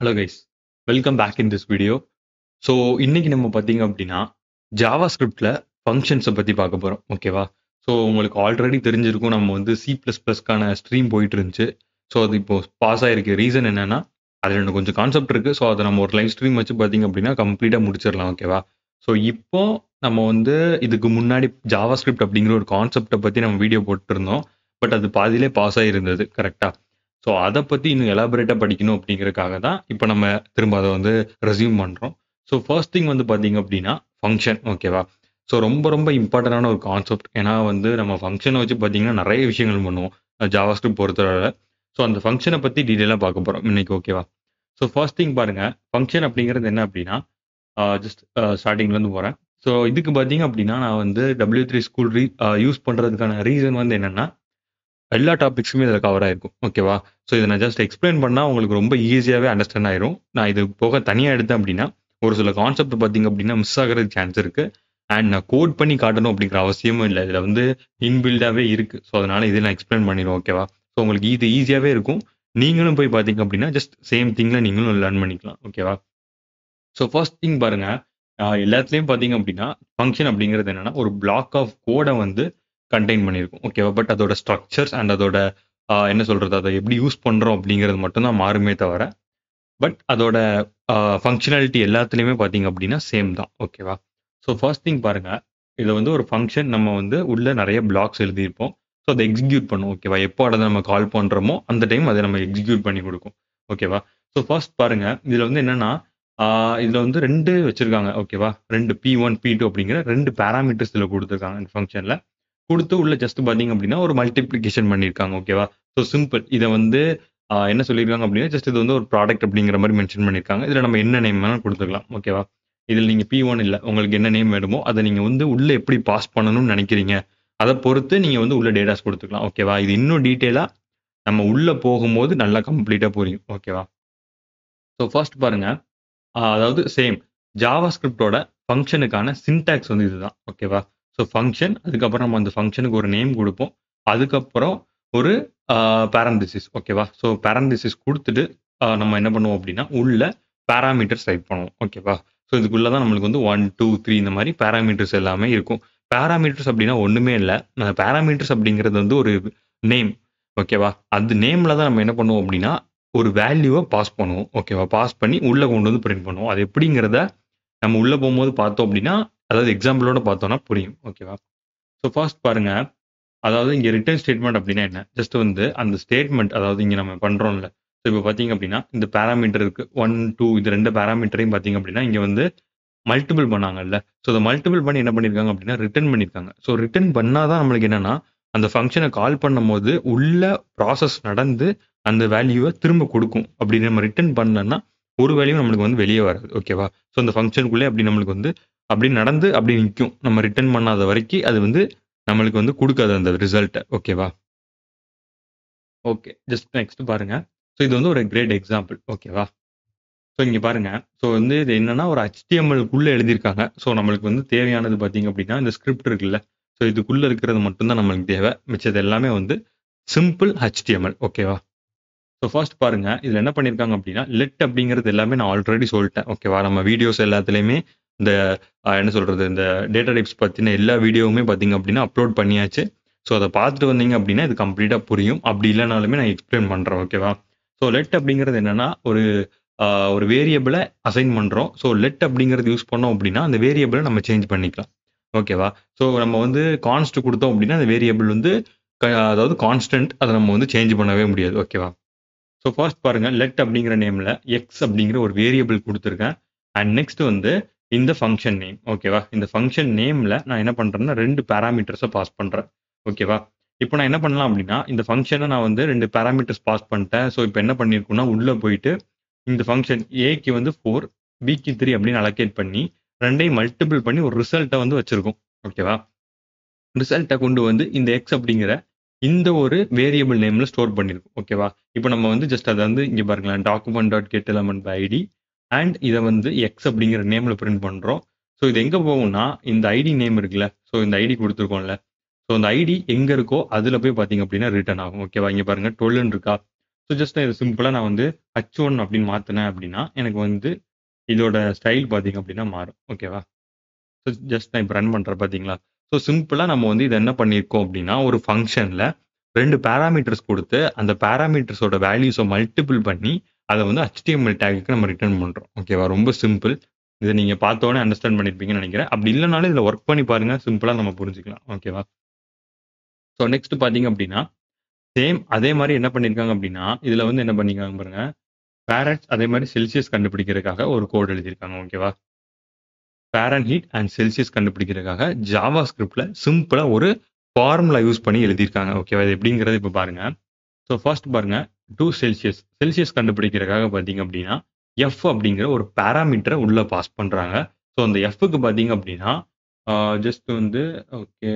Hello guys, welcome back in this video. So இன்னைக்கு நம்ம பார்த்தீங்க அப்படின்னா ஜாவா ஸ்கிரிப்டில் ஃபங்க்ஷன்ஸை பற்றி பார்க்க போகிறோம். ஓகேவா? ஸோ உங்களுக்கு ஆல்ரெடி தெரிஞ்சிருக்கும், நம்ம வந்து C++க்கான ஸ்ட்ரீம் போயிட்டு இருந்துச்சு. ஸோ அது இப்போ பாஸ் ஆகிருக்கு. ரீசன் என்னன்னா, அதில் எனக்கு கொஞ்சம் கான்செப்ட் இருக்குது. ஸோ அதை நம்ம ஒரு லைவ் ஸ்ட்ரீம் வச்சு பார்த்தீங்க அப்படின்னா கம்ப்ளீட்டாக முடிச்சிடலாம். ஓகேவா? ஸோ இப்போ நம்ம வந்து இதுக்கு முன்னாடி ஜாவா ஸ்கிரிப்ட் அப்படிங்கிற ஒரு கான்செப்டை பற்றி நம்ம வீடியோ போட்டுருந்தோம். பட் அது பாதியிலே பாஸ் ஆகிருந்தது. கரெக்டாக? ஸோ அதை பற்றி இன்னும் எலாபரேட்டாக படிக்கணும் அப்படிங்கிறதுக்காக தான் இப்போ நம்ம திரும்ப அதை வந்து ரெஸ்யூம் பண்ணுறோம். ஸோ ஃபர்ஸ்ட் திங் வந்து பார்த்தீங்க அப்படின்னா ஃபங்க்ஷன். ஓகேவா? ஸோ ரொம்ப ரொம்ப இம்பார்ட்டண்டான ஒரு கான்செப்ட். ஏன்னா வந்து நம்ம ஃபங்க்ஷனை வச்சு பார்த்தீங்கன்னா நிறைய விஷயங்கள் பண்ணுவோம் ஜாவா ஸ்கிரிப்ட் பொறுத்தவரை. ஸோ அந்த ஃபங்க்ஷனை பற்றி டீட்டெயிலாக பார்க்க போகிறோம் இன்னைக்கு. ஓகேவா? ஸோ ஃபர்ஸ்ட் திங் பாருங்க, ஃபங்க்ஷன் அப்படிங்கிறது என்ன அப்படின்னா, ஜஸ்ட் ஸ்டார்டிங்லேருந்து போகிறேன். ஸோ இதுக்கு பார்த்தீங்க அப்படின்னா நான் வந்து W3 ஸ்கூல் யூஸ் பண்ணுறதுக்கான ரீசன் வந்து என்னென்னா, எல்லா டாபிக்ஸுமே இதில் கவர் ஆயிருக்கும். ஓகேவா? ஸோ இதை நான் ஜஸ்ட் எக்ஸ்பிளைன் பண்ணால் உங்களுக்கு ரொம்ப ஈஸியாகவே அண்டர்ஸ்டாண்ட் ஆயிரும். நான் இது போக தனியாக எடுத்தேன் அப்படின்னா ஒரு சில கான்செப்ட் பார்த்தீங்க அப்படின்னா மிஸ் ஆகிறதுக்கு சான்ஸ் இருக்கு. அண்ட் நான் கோட் பண்ணி காட்டணும் அப்படிங்கிற அவசியமும் இல்லை. இதில் வந்து இன்பில்டாகவே இருக்கு. ஸோ அதனால இதை நான் எக்ஸ்பிளைன் பண்ணிடுவேன். ஓகேவா? ஸோ உங்களுக்கு இது ஈஸியாகவே இருக்கும். நீங்களும் போய் பார்த்தீங்க அப்படின்னா ஜஸ்ட் சேம் திங்கில் நீங்களும் லேர்ன் பண்ணிக்கலாம். ஓகேவா? ஸோ ஃபர்ஸ்ட் திங் பாருங்க, எல்லாத்துலேயும் பார்த்தீங்க அப்படின்னா ஃபங்க்ஷன் அப்படிங்கிறது என்னன்னா ஒரு பிளாக் ஆஃப் கோடை வந்து கண்டெயின் பண்ணியிருக்கும். ஓகேவா? பட் அதோட ஸ்ட்ரக்சர்ஸ் அண்ட் அதோட என்ன சொல்றது, அதை எப்படி யூஸ் பண்றோம் அப்படிங்கிறது மட்டும்தான் மாறுமே தவிர, பட் அதோட ஃபங்க்ஷனாலிட்டி எல்லாத்துலேயுமே பார்த்தீங்க அப்படின்னா சேம் தான். ஓகேவா? ஸோ ஃபர்ஸ்ட் திங் பாருங்க, இதில் வந்து ஒரு ஃபங்க்ஷன் நம்ம வந்து உள்ள நிறைய பிளாக்ஸ் எழுதியிருப்போம். ஸோ அதை எக்ஸிக்யூட் பண்ணும். ஓகேவா? எப்போ அதை நம்ம கால் பண்ணுறோமோ அந்த டைம் அதை நம்ம எக்ஸிக்யூட் பண்ணி கொடுக்கும். ஓகேவா? ஸோ ஃபர்ஸ்ட் பாருங்க, இதில் வந்து என்னன்னா, இதில் வந்து ரெண்டு வச்சிருக்காங்க. ஓகேவா? ரெண்டு P1 P2 அப்படிங்கிற ரெண்டு பேராமீட்டர்ஸ் இதில் கொடுத்துருக்காங்க இந்த ஃபங்க்ஷனில். கொடுத்து உள்ள ஜஸ்ட் பார்த்தீங்க அப்படின்னா ஒரு மல்டிப்ளிகேஷன் பண்ணியிருக்காங்க. ஓகேவா? So simple. இதை வந்து என்ன சொல்லியிருக்காங்க அப்படின்னா, ஜஸ்ட் இது வந்து ஒரு ப்ராடக்ட் அப்படிங்கிற மாதிரி மென்ஷன் பண்ணியிருக்காங்க. இதில் நம்ம என்ன நேம் வேணாலும் கொடுத்துக்கலாம். ஓகேவா? இதில் நீங்கள் P1 இல்லை, உங்களுக்கு என்ன நேம் வேணுமோ அதை நீங்கள் வந்து உள்ள எப்படி பாஸ் பண்ணணும்னு நினைக்கிறீங்க, அதை பொறுத்து நீங்கள் வந்து உள்ள டேட்டாஸ் கொடுத்துக்கலாம். ஓகேவா? இது இன்னும் டீட்டெயிலாக நம்ம உள்ள போகும்போது நல்லா கம்ப்ளீட்டாக புரியும். ஓகேவா? ஸோ ஃபர்ஸ்ட் பாருங்க, அதாவது சேம் ஜாவா ஸ்கிரிப்டோட ஃபங்க்ஷனுக்கான சின்டாக்ஸ் வந்து இதுதான். ஓகேவா? ஸோ ஃபங்க்ஷன், அதுக்கப்புறம் நம்ம அந்த ஃபங்க்ஷனுக்கு ஒரு நேம் கொடுப்போம். அதுக்கப்புறம் ஒரு பேரந்திசிஸ். ஓகேவா? ஸோ பேரந்திசிஸ் கொடுத்துட்டு நம்ம என்ன பண்ணுவோம் அப்படின்னா உள்ள பேராமீட்டர்ஸ் டைப் பண்ணுவோம். ஓகேவா? ஸோ இதுக்குள்ள தான் நம்மளுக்கு வந்து 1 2 3 இந்த மாதிரி பேராமீட்டர்ஸ் எல்லாமே இருக்கும். பேராமீட்டர்ஸ் அப்படின்னா ஒன்றுமே இல்லை. பேராமீட்டர்ஸ் அப்படிங்கிறது வந்து ஒரு நேம். ஓகேவா? அது நேமில் தான் நம்ம என்ன பண்ணுவோம் அப்படின்னா ஒரு வேல்யூவை பாஸ் பண்ணுவோம். ஓகேவா? பாஸ் பண்ணி உள்ள கொண்டு வந்து பிரிண்ட் பண்ணுவோம். அது எப்படிங்கிறத நம்ம உள்ள போகும்போது பார்த்தோம் அப்படின்னா, அதாவது எக்ஸாம்பிளோட பார்த்தோம்னா புரியும். ஓகேவா? ஸோ ஃபர்ஸ்ட் பாருங்க, அதாவது இங்க ரிட்டர்ன் ஸ்டேட்மெண்ட் அப்படின்னா என்ன? ஜஸ்ட் வந்து அந்த ஸ்டேட்மெண்ட், அதாவது இங்க நம்ம பண்றோம்ல. ஸோ இப்போ பார்த்தீங்க அப்படின்னா இந்த பேராமீட்டர் இருக்கு 1 2, இது ரெண்டு பேராமீட்டரையும் பார்த்தீங்க அப்படின்னா இங்க வந்து மல்டிபிள் பண்ணாங்கல்ல. ஸோ அதை மல்டிபிள் பண்ணி என்ன பண்ணியிருக்காங்க அப்படின்னா ரிட்டர்ன் பண்ணியிருக்காங்க. ஸோ ரிட்டர்ன் பண்ணாதான் நம்மளுக்கு என்னன்னா அந்த ஃபங்க்ஷனை கால் பண்ணும்போது உள்ள ப்ராசஸ் நடந்து அந்த வேல்யூவை திரும்ப கொடுக்கும். அப்படி நம்ம ரிட்டர்ன் பண்ணலன்னா ஒரு வேல்யூ நம்மளுக்கு வந்து வெளியே வராது. ஓகேவா? ஸோ அந்த ஃபங்க்ஷனுக்குள்ளே அப்படி நம்மளுக்கு வந்து அப்படி நடந்து அப்படி நிற்கும். நம்ம ரிட்டர்ன் பண்ணாத வரைக்கும் அது வந்து நம்மளுக்கு வந்து கொடுக்காது அந்த ரிசல்ட்டை. ஓகேவா? ஓகே, ஜஸ்ட் நெக்ஸ்ட் பாருங்க. ஸோ இது வந்து ஒரு கிரேட் எக்ஸாம்பிள். ஓகேவா? ஸோ இங்க பாருங்க. ஸோ வந்து இது என்னன்னா ஒரு HTML-க்குள்ள எழுதியிருக்காங்க. ஸோ நம்மளுக்கு வந்து தேவையானது பார்த்தீங்க அப்படின்னா இந்த ஸ்கிரிப்ட் இருக்குல்ல. ஸோ இதுக்குள்ள இருக்கிறது மட்டும் தான் நம்மளுக்கு தேவை. மிச்சது எல்லாமே வந்து சிம்பிள் HTML. ஓகேவா? ஸோ ஃபர்ஸ்ட் பாருங்க, இதுல என்ன பண்ணியிருக்காங்க அப்படின்னா லெட் அப்படிங்கிறது எல்லாமே நான் ஆல்ரெடி சொல்லிட்டேன். ஓகேவா? நம்ம வீடியோஸ் எல்லாத்துலேயுமே இந்த என்ன சொல்றது, இந்த டேட்டா டைப்ஸ் பத்தின எல்லா வீடியோவுமே பார்த்தீங்க அப்படின்னா அப்லோட் பண்ணியாச்சு. ஸோ அதை பார்த்துட்டு வந்தீங்க அப்படின்னா இது கம்ப்ளீட்டாக புரியும். அப்படி இல்லைனாலுமே நான் எக்ஸ்பிளைன் பண்றேன். ஓகேவா? ஸோ லெட் அப்படிங்கிறது என்னன்னா ஒரு வேரியபிளை அசைன் பண்றோம். ஸோ லெட் அப்படிங்கிறது யூஸ் பண்ணோம் அப்படின்னா அந்த வேரியபிளை நம்ம சேஞ்ச் பண்ணிக்கலாம். ஓகேவா? ஸோ நம்ம வந்து கான்ஸ்ட் கொடுத்தோம் அப்படின்னா அந்த வேரியபிள் வந்து அதாவது கான்ஸ்டன்ட், அதை நம்ம வந்து சேஞ்ச் பண்ணவே முடியாது. ஓகேவா? ஸோ ஃபர்ஸ்ட் பாருங்க, லெட் அப்படிங்கிற நேம்ல எக்ஸ் அப்படிங்கிற ஒரு வேரியபிள் கொடுத்துருக்கேன். அண்ட் நெக்ஸ்ட் வந்து இந்த ஃபங்க்ஷன் நேம். ஓகேவா? இந்த ஃபங்க்ஷன் நேம்ல நான் என்ன பண்றேன்னா ரெண்டு பேராமீட்டர்ஸை பாஸ் பண்றேன். ஓகேவா? இப்போ நான் என்ன பண்ணலாம் அப்படின்னா இந்த ஃபங்க்ஷனை நான் வந்து ரெண்டு பேராமீட்டர்ஸ் பாஸ் பண்ணிட்டேன். ஸோ இப்போ என்ன பண்ணியிருக்கோம்னா உள்ள போயிட்டு இந்த ஃபங்க்ஷன் ஏக்கு வந்து 4, பிக்கு 3 அப்படின்னு அலோகேட் பண்ணி ரெண்டையும் மல்டிபிள் பண்ணி ஒரு ரிசல்ட்டை வந்து வச்சிருக்கோம். ஓகேவா? ரிசல்ட்டை கொண்டு வந்து இந்த எக்ஸ் அப்படிங்கிற இந்த ஒரு வேரியபிள் நேம்ல ஸ்டோர் பண்ணிருக்கும். ஓகேவா? இப்போ நம்ம வந்து ஜஸ்ட் அதை வந்து இங்க பாருங்களேன், document dot get element by ID and இதை வந்து எக்ஸ் அப்படிங்கிற நேம்ல பிரிண்ட் பண்றோம். ஸோ இது எங்க போகும்னா இந்த ஐடி நேம் இருக்குல்ல, ஸோ இந்த ஐடி கொடுத்துருக்கோம்ல, ஸோ அந்த ஐடி எங்க இருக்கோ அதுல போய் பாத்தீங்க அப்படின்னா ரிட்டர்ன் ஆகும். ஓகேவா? இங்க பாருங்க 12 இருக்கா. ஸோ ஜஸ்ட் இது சிம்பிளா நான் வந்து H1 அப்படின்னு மாத்துனேன் அப்படின்னா, எனக்கு வந்து இதோட ஸ்டைல் பார்த்தீங்க அப்படின்னா மாறும். ஓகேவா? ஸோ ஜஸ்ட் நான் இப்ப ரன் பண்றேன் பார்த்தீங்களா? ஸோ சிம்பிளா நம்ம வந்து இத என்ன பண்ணியிருக்கோம் அப்படின்னா, ஒரு ஃபங்ஷன்ல 2 பாராமீட்டர்ஸ் குடுத்து, அந்த பாராமீட்டர்ஸோட வேல்யூஸ மல்டிபிள் பண்ணி, அத வந்து HTML டேகுக்கு நம்ம ரிட்டர்ன் பண்றோம். ஓகேவா? ரொம்ப சிம்பிள். இத நீங்க பார்த்தோனே அண்டர்ஸ்டாண்ட் பண்ணியிருப்பீங்கன்னு நெனைக்கிறேன். அப்படி இல்லனாலும் இதுல வொர்க் பண்ணி பாருங்க. சிம்பிளா நம்ம புரிஞ்சுக்கலாம். ஓகேவா? ஸோ நெக்ஸ்ட் பார்த்தீங்க அப்படின்னா, சேம் அதே மாரி என்ன பண்ணியிருக்காங்க அப்படின்னா, இதுல வந்து என்ன பண்ணியிருக்காங்க பாருங்க. பேரன்ட்ஸ் அதே மாரி செல்சியஸ் கண்டுபிடிக்கிறதுக்காக ஒரு கோட் எழுதியிருக்காங்க. ஓகேவா? ஃபாரன்ஹீட் அண்ட் செல்சியஸ் கண்டுபிடிக்கிறதுக்காக ஜாவா ஸ்கிரிப்ட்ல சிம்பிளா ஒரு ஃபார்முலா யூஸ் பண்ணி எழுதியிருக்காங்க. ஓகேவா? இது எப்படிங்கிறது இப்ப பாருங்க. ஸோ ஃபர்ஸ்ட் பாருங்க, டூ செல்சியஸ் செல்சியஸ் கண்டுபிடிக்கிறதுக்காக பார்த்தீங்க அப்படின்னா, எஃப் அப்படிங்கிற ஒரு பாராமீட்டரை உள்ள பாஸ் பண்றாங்க. ஸோ அந்த எஃப்க்கு பார்த்தீங்க அப்படின்னா, ஜஸ்ட் வந்து ஓகே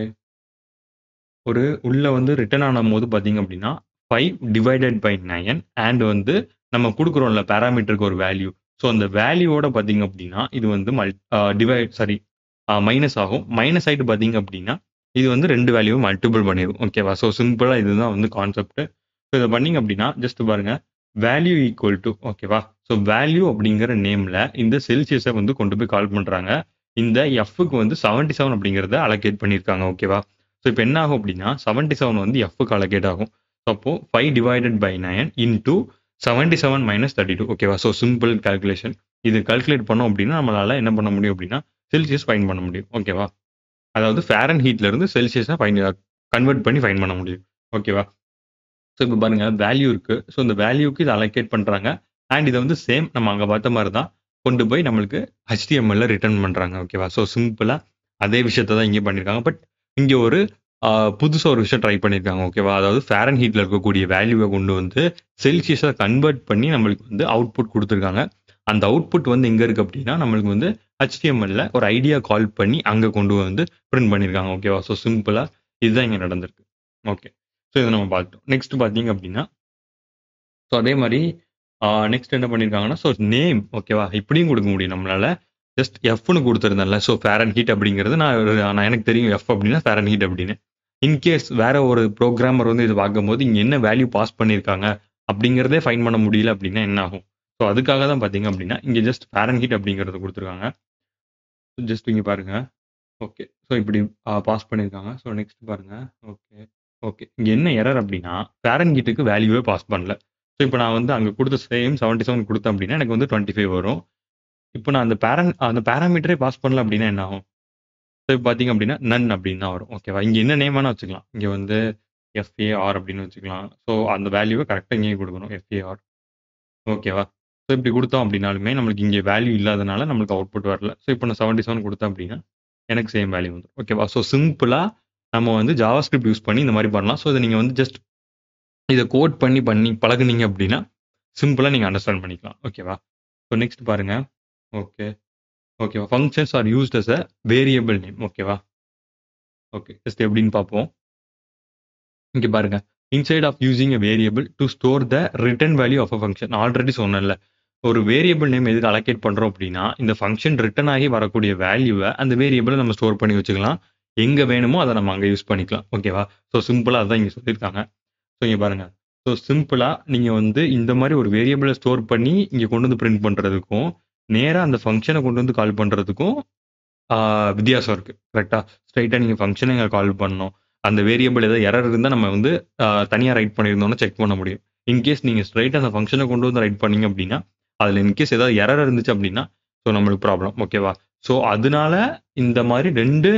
ஒரு உள்ள வந்து ரிட்டர்ன் ஆனம்போது பார்த்தீங்க அப்படின்னா, 5 டிவைடட் பை 9 அண்ட் வந்து நம்ம குடுக்குறோம்ல பாராமீட்டருக்கு ஒரு வேல்யூ. ஸோ அந்த வேல்யூவோட பார்த்தீங்க அப்படின்னா, இது வந்து சாரி மைனஸ் ஆகும். மைனஸ் ஆயிட்டு பார்த்தீங்க அப்படின்னா, இது வந்து 2 வேல்யூவும் மல்டிபிள் பண்ணிரும். ஓகேவா? ஸோ சிம்பிளா இதுதான் வந்து கான்செப்ட். ஸோ இத பண்ணீங்க அப்படின்னா, ஜஸ்ட் பாருங்க. வேல்யூ ஈக்குவல் டூ ஓகேவா? ஸோ வேல்யூ அப்படிங்கிற நேம்ல இந்த செல்சியஸ வந்து கொண்டு போய் கால் பண்றாங்க. இந்த எஃப்க்கு வந்து 77 அப்படிங்கிறத அலோகேட் பண்ணியிருக்காங்க. ஓகேவா? ஸோ இப்ப என்ன ஆகும் அப்படின்னா, 77 வந்து எஃப்க்கு அலோகேட் ஆகும். ஸோ அப்போ 5 டிவைடட் பை 9 இன்டூ 77 மைனஸ் 32 ஓகேவா? So simple calculation. இது கால்குலேட் பண்ணோம் அப்படின்னா, நம்மளால என்ன பண்ண முடியும் அப்படின்னா, செல்சியஸ் ஃபைண்ட் பண்ண முடியும். ஓகேவா? அதாவது ஃபாரன்ஹீட்ல இருந்து செல்சியஸா கன்வெர்ட் பண்ணி ஃபைண்ட் பண்ண முடியும். ஓகேவா? ஸோ இப்ப பாருங்க வேல்யூ இருக்கு. ஸோ இந்த வேல்யூக்கு இத அலோகேட் பண்றாங்க. அண்ட் இத வந்து சேம் நம்ம அங்க பார்த்த மாரி தான் கொண்டு போய் நம்மளுக்கு HTMLல ரிட்டர்ன் பண்றாங்க. ஓகேவா? ஸோ சிம்பிளா அதே விஷயத்த தான் இங்கேயும் பண்ணியிருக்காங்க. பட் இங்க ஒரு அ புதுசா ஒரு விஷயம் ட்ரை பண்ணியிருக்காங்க. ஓகேவா? அதாவது ஃபாரன்ஹீட்ல இருக்கக்கூடிய வேல்யூவ கொண்டு வந்து செல்சியஸா கன்வெர்ட் பண்ணி நம்மளுக்கு வந்து அவுட்புட் குடுத்துருக்காங்க. அந்த அவுட்புட் வந்து எங்க இருக்கு அப்டின்னா, நம்மளுக்கு வந்து HTMLல ஒரு ஐடியா கால் பண்ணி அங்க கொண்டு வந்து பிரிண்ட் பண்ணியிருக்காங்க. ஓகேவா? ஸோ சிம்பிளா இதுதான் இங்க நடந்திருக்கு. ஓகே. ஸோ இத நம்ம பார்த்துட்டோம். நெக்ஸ்ட் பார்த்தீங்க அப்டின்னா, ஸோ அதே மாரி நெக்ஸ்ட் என்ன பண்ணியிருக்காங்கன்னா, ஸோ நேம் ஓகேவா? இப்படியும் குடுக்க முடியும் நம்மளால. ஜஸ்ட் எஃப்ன்னு குடுத்திருந்தேன்ல. ஸோ ஃபாரன்ஹீட் அப்படிங்கிறது நான் எனக்கு தெரியும் எஃப் அப்படின்னா ஃபாரன்ஹீட் அப்படின்னு. இன்கேஸ் வேற ஒரு புரோகிராமர் வந்து இத பார்க்கும்போது, இங்க என்ன வேல்யூ பாஸ் பண்ணியிருக்காங்க அப்படிங்கிறதே ஃபைண்ட் பண்ண முடியல அப்படின்னா என்ன ஆகும்? ஸோ அதுக்காக தான் பார்த்தீங்க அப்படின்னா, இங்க ஜஸ்ட் ஃபாரன்ஹீட் அப்படிங்கிறத குடுத்துருக்காங்க. ஜஸ்ட் இங்க பாருங்க. ஓகே. ஸோ இப்படி பாஸ் பண்ணியிருக்காங்க. ஸோ நெக்ஸ்ட் பாருங்க. Okay, okay. இங்க என்ன எரர் அப்படின்னா, ஃபாரன்ஹீட்டுக்கு வேல்யூவே பாஸ் பண்ணல. ஸோ இப்ப நான் வந்து அங்க குடுத்த சேம் 77 குடுத்தேன் அப்படின்னா, எனக்கு வந்து 25 வரும். இப்ப நான் அந்த பாராமீட்டரே பாஸ் பண்ணல அப்படின்னா என்ன ஆகும்? ஸோ இப்ப பார்த்தீங்க அப்படின்னா, நன் அப்படின்னு தான் வரும். ஓகேவா? இங்க என்ன நேம் வேணா வச்சுக்கலாம். இங்க வந்து எஃப்ஏஆர் அப்படின்னு வச்சுக்கலாம். ஸோ அந்த வேல்யூவ கரெக்ட்டா இங்கேயே குடுக்கணும். எஃப்ஏஆர் ஓகேவா? ஸோ இப்படி குடுத்தோம் அப்படின்னாலுமே, நம்மளுக்கு இங்க வேல்யூ இல்லாதனால நம்மளுக்கு அவுட்புட் வரல. ஸோ இப்ப நான் 77 குடுத்தேன் அப்படின்னா, எனக்கு சேம் வேல்யூ வந்துரும். ஓகேவா? ஸோ சிம்பிளா நம்ம வந்து ஜாவாஸ்கிரிப்ட் யூஸ் பண்ணி இந்த மாரி பண்ணலாம். ஸோ இத நீங்க வந்து ஜஸ்ட் இத கோட் பண்ணி பண்ணி பழகுனீங்க அப்படின்னா, சிம்பிளா நீங்க அண்டர்ஸ்டாண்ட் பண்ணிக்கலாம். ஓகேவா? ஸோ நெக்ஸ்ட் பாருங்க. ஓகே, ஓகேவா? Functions are used as a variable name. ஓகேவா? ஓகே. ஜஸ்ட் எப்படின்னு பார்ப்போம். இங்க பாருங்க. Inside of using a variable to store the return value of a function. நான் ஆல்ரெடி சொன்னேன்ல. ஒரு வேரியபிள் நேம் எதுக்கு அலோகேட் பண்றோம் அப்படின்னா, இந்த ஃபங்ஷன் ரிட்டர்ன் ஆகி வரக்கூடிய வேல்யூவ அந்த வேரியபிள நம்ம ஸ்டோர் பண்ணி வச்சுக்கலாம். எங்க வேணுமோ அத நம்ம அங்க யூஸ் பண்ணிக்கலாம். ஓகேவா? ஸோ சிம்பிளா அதான் இங்க சொல்லியிருக்காங்க. ஸோ இங்க பாருங்க. ஸோ சிம்பிளா நீங்க வந்து இந்த மாரி ஒரு வேரியபிள ஸ்டோர் பண்ணி இங்க கொண்டு வந்து பிரிண்ட் பண்றதுக்கும், நேரா அந்த ஃபங்ஷன கொண்டு வந்து கால் பண்றதுக்கும் ஆ வித்தியாசம் இருக்கு. கரெக்ட்டா? ஸ்ட்ரெயிட்டா நீங்க ஃபங்ஷன இங்க கால் பண்ணணும். அந்த வேரியபிள் ஏதாவது எரர் இருந்தா நம்ம வந்து தனியா ரைட் பண்ணியிருந்தோம்னா செக் பண்ண முடியும். இன்கேஸ் நீங்க ஸ்ட்ரெயிட்டா அந்த ஃபங்ஷன கொண்டு வந்து ரைட் பண்ணீங்க அப்டின்னா, அதுல இன்கேஸ் ஏதாவது எரர் இருந்துச்சு அப்டின்னா, ஸோ நம்மளுக்கு ப்ராப்ளம். ஓகேவா? ஸோ அதனால இந்த மாரி 2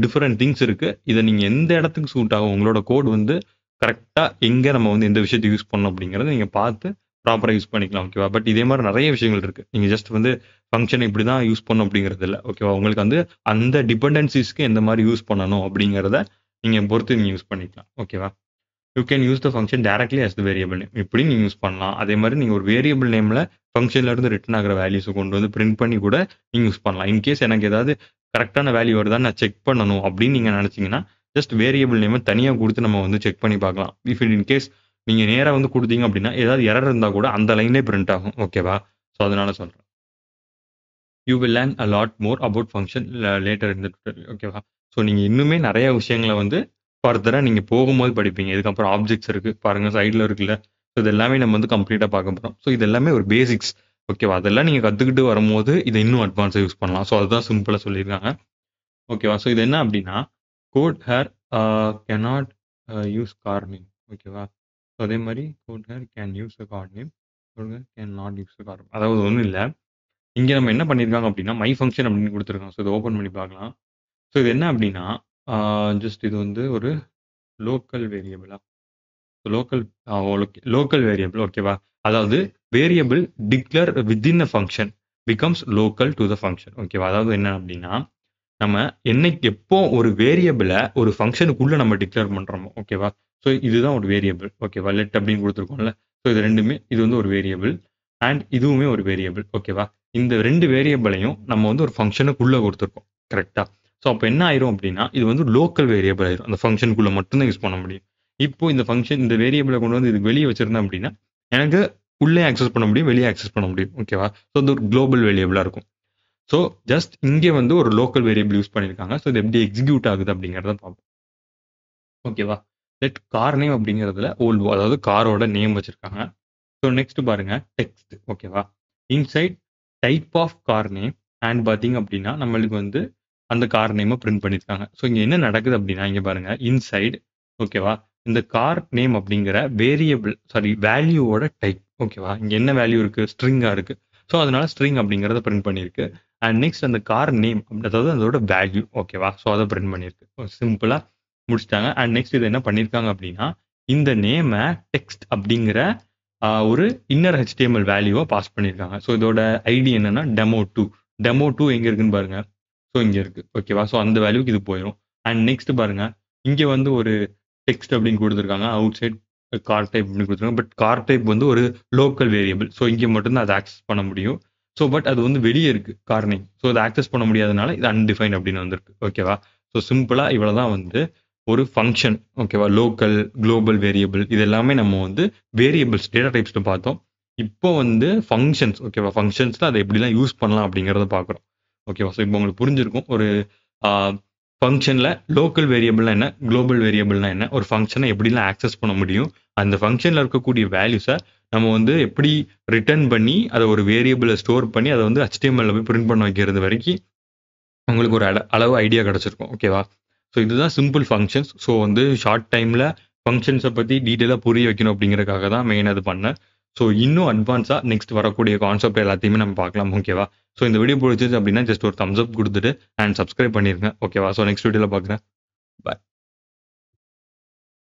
டிஃபரெண்ட் திங்ஸ் இருக்கு. இத நீங்க எந்த இடத்துக்கு சூட் ஆகும், உங்களோட கோட் வந்து கரெக்ட்டா எங்க நம்ம வந்து எந்த விஷயத்த யூஸ் பண்ணணும் அப்டிங்கிறத நீங்க பார்த்து ப்ராப்பரா யூஸ் பண்ணிக்கலாம். ஓகேவா? பட் இதே மாரி நெறைய விஷயங்கள் இருக்கு. நீங்க ஜஸ்ட் வந்து ஃபங்ஷன் இப்படிதான் யூஸ் பண்ணணும் அப்படிங்கிறது இல்ல. ஓகேவா? உங்களுக்கு வந்து அந்த டிபெண்டன்சிஸ்க்கு எந்த மாரி யூஸ் பண்ணணும் அப்படிங்கிறத நீங்க பொறுத்து நீங்க யூஸ் பண்ணிக்கலாம். ஓகேவா? You can use the function directly as the variable name. இப்படியும் நீங்க யூஸ் பண்ணலாம். அதே மாரி நீங்க ஒரு வேரியபிள் நேம்ல ஃபங்ஷன்ல இருந்து ரிட்டர்ன் ஆகுற வேல்யூஸ கொண்டு வந்து பிரிண்ட் பண்ணி கூட நீங்க யூஸ் பண்ணலாம். இன்கேஸ் எனக்கு ஏதாவது கரெக்ட்டான வேல்யூ வருதான்னு நான் செக் பண்ணணும் அப்படின்னு நீங்க நெனச்சீங்கன்னா, ஜஸ்ட் வேரியபிள் நேம தனியா குடுத்து நம்ம வந்து செக் பண்ணி பார்க்கலாம். இஃப் இன்கேஸ் நீங்க நேரா வந்து குடுத்தீங்க அப்படின்னா, ஏதாவது எரர் இருந்தா கூட அந்த லைன்லயே பிரிண்ட் ஆகும். ஓகேவா? ஸோ அதனால சொல்றேன். You will learn a lot more about function later in the tutorial. ஓகேவா? ஸோ நீங்க இன்னுமே நெறைய விஷயங்கள வந்து ஃபர்தரா நீங்க போகும்போது படிப்பீங்க. இதுக்கப்புறம் ஆப்ஜெக்ட்ஸ் இருக்கு. பாருங்க சைடுல இருக்குல்ல. ஸோ இது எல்லாமே நம்ம வந்து கம்ப்ளீட்டாக பார்க்க போகிறோம். ஸோ இது எல்லாமே ஒரு பேசிக்ஸ். ஓகேவா? அதெல்லாம் நீங்கள் கற்றுக்கிட்டு வரும்போது இதை இன்னும் அட்வான்ஸாக யூஸ் பண்ணலாம். ஸோ அதுதான் சிம்பிளாக சொல்லியிருக்காங்க. ஓகேவா? ஸோ இது என்ன அப்படின்னா code here cannot use car name. ஓகேவா? ஸோ அதே மாதிரி code here can use a car name, code here can not use a car. அதாவது ஒன்றும் இல்லை, இங்கே நம்ம என்ன பண்ணியிருக்காங்க அப்படின்னா மை ஃபங்க்ஷன் அப்படின்னு கொடுத்துருக்காங்க. ஸோ இதை ஓப்பன் பண்ணி பார்க்கலாம். ஸோ இது என்ன அப்படின்னா ஜஸ்ட் இது வந்து ஒரு லோக்கல் வேரியபிளா, லோக்கல் லோக்கல் வேரியபிள். ஓகேவா? அதாவது variable declare within a function becomes local to the function. ஓகேவா? அதாவது என்ன அப்படின்னா நம்ம என்னைக்கு எப்போ ஒரு வேரியபிளை ஒரு ஃபங்க்ஷனுக்குள்ள நம்ம டிக்ளேர் பண்றோமோ, ஓகேவா? ஸோ இதுதான் ஒரு வேரியபிள். ஓகேவா? லெட் அப்படின்னு கொடுத்துருக்கோம்ல. ஸோ இது ரெண்டுமே, இது வந்து ஒரு வேரியபிள் அண்ட் இதுவுமே ஒரு வேரியபிள். ஓகேவா? இந்த ரெண்டு வேரியபிளையும் நம்ம வந்து ஒரு ஃபங்க்ஷனுக்குள்ள கொடுத்துருக்கோம். கரெக்டா? ஸோ அப்போ என்ன ஆயிரும் அப்படின்னா இது வந்து லோக்கல் வேரியபிள் ஆயிரும். அந்த ஃபங்க்ஷனுக்குள்ள மட்டும்தான் யூஸ் பண்ண முடியும். இப்போ இந்த ஃபங்க்ஷன் இந்த வேரியபிளை கொண்டு வந்து இதுக்கு வெளியே வச்சிருந்தேன் அப்படின்னா எனக்கு உள்ளே ஆக்சஸ் பண்ண முடியும், வெளியே ஆக்சஸ் பண்ண முடியும். ஓகேவா? ஸோ இது ஒரு குளோபல் வேரியபிளா இருக்கும். ஸோ ஜஸ்ட் இங்கே வந்து ஒரு லோக்கல் வேரியபிள் யூஸ் பண்ணியிருக்காங்க. ஸோ இது எப்படி எக்ஸிக்யூட் ஆகுது அப்படிங்கிறத பார்ப்போம். ஓகேவா? லெட் கார் நேம் அப்படிங்கிறதுல ஓல்வோ, அதாவது காரோட நேம் வச்சிருக்காங்க. ஸோ நெக்ஸ்ட் பாருங்க டெக்ஸ்ட். ஓகேவா? Inside type of car name and பார்த்தீங்க அப்படின்னா நம்மளுக்கு வந்து அந்த கார் நேமை பிரிண்ட் பண்ணியிருக்காங்க. ஸோ இங்கே என்ன நடக்குது அப்படின்னா இங்கே பாருங்க இன்சைட். ஓகேவா? இந்த கார் நேம் அப்படிங்கிற வேரியபிள் வேல்யூவோட டைப். ஓகேவா? இங்கே என்ன வேல்யூ இருக்கு? ஸ்ட்ரிங்கா இருக்கு. ஸோ அதனால ஸ்ட்ரிங் அப்படிங்கிறத பிரிண்ட் பண்ணியிருக்கு. அண்ட் நெக்ஸ்ட் அந்த கார் நேம், அதாவது அதோட வேல்யூ. ஓகேவா? ஸோ அதை பிரிண்ட் பண்ணியிருக்கு. சிம்பிளா முடிச்சிட்டாங்க. அண்ட் நெக்ஸ்ட் இது என்ன பண்ணியிருக்காங்க அப்படின்னா இந்த நேமை டெக்ஸ்ட் அப்படிங்கிற ஒரு இன்னர் HTML வேல்யூவை பாஸ் பண்ணியிருக்காங்க. ஸோ இதோட ஐடி என்னன்னா டெமோ 2. டெமோ 2 எங்க இருக்குன்னு பாருங்க. ஸோ இங்க இருக்கு. ஓகேவா? ஸோ அந்த வேல்யூக்கு இது போயிடும். அண்ட் நெக்ஸ்ட் பாருங்க இங்க வந்து ஒரு டெக்ஸ்ட் அப்படின்னு கொடுத்துருக்காங்க. அவுட் சைட் கார் டைப் அப்படின்னு கொடுத்துருக்காங்க. பட் கார் டைப் வந்து ஒரு லோக்கல் வேரியபிள். ஸோ இங்கே மட்டும்தான் அதை ஆக்சஸ் பண்ண முடியும். ஸோ பட் அது வந்து வெளியே இருக்கு கார் நேம். ஸோ அதை ஆக்சஸ் பண்ண முடியாதனால இது அன்டிஃபைன் அப்படின்னு வந்திருக்கு. ஓகேவா? ஸோ சிம்பிளா இவ்வளவுதான் வந்து ஒரு ஃபங்க்ஷன். ஓகேவா? லோக்கல், குளோபல் வேரியபிள் இது எல்லாமே நம்ம வந்து வேரியபிள்ஸ் டேட்டா டைப்ஸ்ல பார்த்தோம். இப்போ வந்து ஃபங்க்ஷன்ஸ். ஓகேவா? ஃபங்க்ஷன்ஸ்ல அதை எப்படிலாம் யூஸ் பண்ணலாம் அப்படிங்கிறத பார்க்குறோம். ஓகேவா? ஸோ இப்போ உங்களுக்கு புரிஞ்சிருக்கும் ஒரு ஃபங்க்ஷனில் லோக்கல் வேரியபிள்னா என்ன, குளோபல் வேரியபிள்னா என்ன, ஒரு ஃபங்க்ஷனை எப்படிலாம் ஆக்சஸ் பண்ண முடியும், அந்த ஃபங்க்ஷனில் இருக்கக்கூடிய வேல்யூஸை நம்ம வந்து எப்படி ரிட்டர்ன் பண்ணி அதை ஒரு வேரியபிளை ஸ்டோர் பண்ணி அதை வந்து HTML போய் பிரிண்ட் பண்ண வைக்கிறது வரைக்கும் உங்களுக்கு ஒரு அளவு ஐடியா கிடச்சிருக்கும். ஓகேவா? ஸோ இதுதான் சிம்பிள் ஃபங்க்ஷன்ஸ். ஸோ வந்து ஷார்ட் டைமில் ஃபங்க்ஷன்ஸை பற்றி டீட்டெயிலாக புரிய வைக்கணும் அப்படிங்கிறதுக்காக தான் மெயின் அது பண்ணேன். ஸோ இன்னும் அட்வான்ஸாக நெக்ஸ்ட் வரக்கூடிய கான்செப்ட் எல்லாத்தையுமே நம்ம பார்க்கலாம். ஓகேவா? ஸோ இந்த வீடியோ பிடிச்சிச்சு அப்படின்னா ஜஸ்ட் ஒரு தம்ஸ் அப் கொடுத்துட்டு அண்ட் சப்ஸ்கிரைப் பண்ணிருங்க. ஓகேவா? ஸோ நெக்ஸ்ட் வீடியோவில் பார்க்குறேன். பாய்.